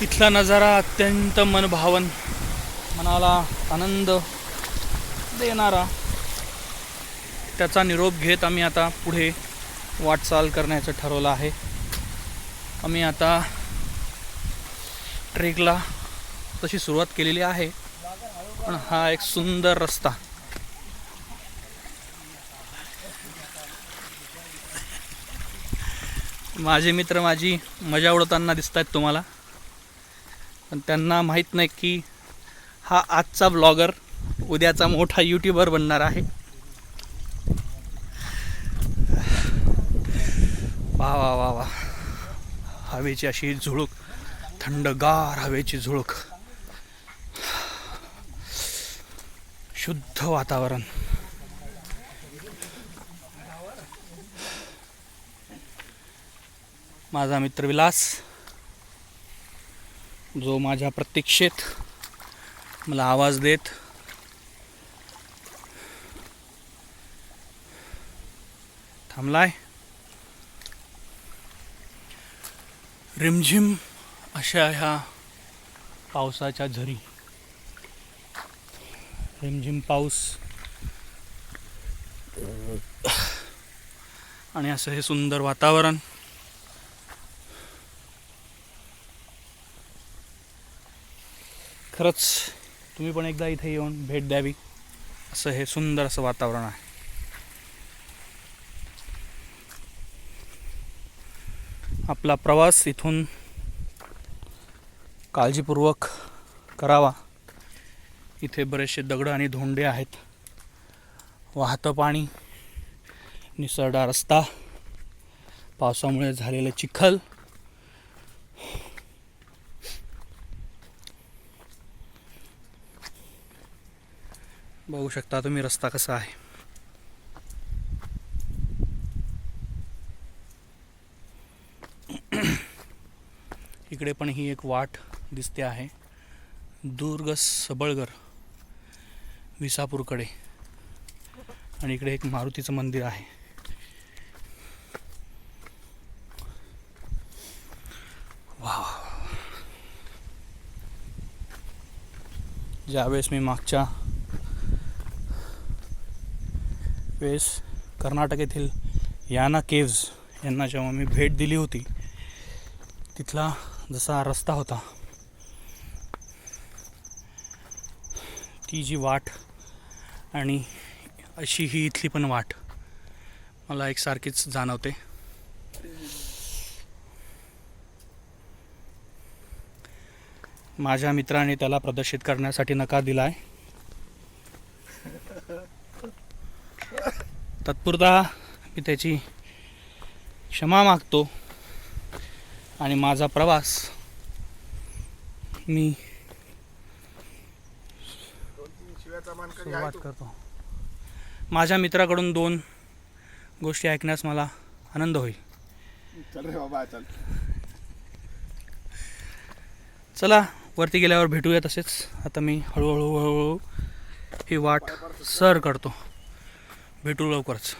इथला नजारा अत्यंत मनभावन, मनाला आनंद देणारा. त्याचा निरोप घेत आम्ही आता पुढे वाटचाल करण्याचं ठरवलं आहे. आम्ही आता ट्रेकला तशी सुरुवात केलेली आहे, पण हा एक सुंदर रस्ता. माझे मित्र माझी मजा उडवताना दिसत आहेत तुम्हाला, पण त्यांना माहीत नाही की हा आजचा ब्लॉगर उद्याचा मोठा यूट्यूबर बनणार आहे. वा वा वा वा, हवेची अशी झुळूक, थंडगार हवेची झुळूक, शुद्ध वातावरण. माझा मित्र विलास, जो माझ्या प्रतीक्षेत मला आवाज देत थांबलाय. रिमझिम अशा ह्या पावसाच्या झरी, रिमझिम पाऊस आणि असं हे सुंदर वातावरण. खरंच तुम्ही पण एकदा इथे येऊन भेट द्यावी, असं हे सुंदर असं वातावरण आहे. आपला प्रवास इथून काळजीपूर्वक करावा. इथे बरेचसे दगड आणि धोंडे आहेत, वाहतं पाणी, निसरडा रस्ता, पावसामुळे झालेले चिखल. बघू शकता तुम्ही रस्ता कसा आहे. इकडे पण ही एक वाट दिसते आहे, दुर्ग सबळगर विसापूरकडे, आणि इकडे एक मारुतीचं मंदिर आहे. वाह, ज्यावेळेस मी मागच्या वेळेस कर्नाटक येथील याना केव्ज यांना जेव्हा मी भेट दिली होती, तिथला जसा रस्ता होता, ती जी वाट आणि अशी ही इथली पण वाट मला एकसारखीच जाणवते. माझ्या मित्राने त्याला प्रदर्शित करण्यासाठी नकार दिलाय. तत्पुरता मी त्याची क्षमा मागतो आणि माझा प्रवास मी सुरुवात करतो. माझ्या मित्राकडून 2 गोष्टी ऐकण्यास मला आनंद होईल. चला वरती गेल्यावर भेटूया. तसेच आता मी हळूहळू ही वाट सर करतो. भेटू लवकरच.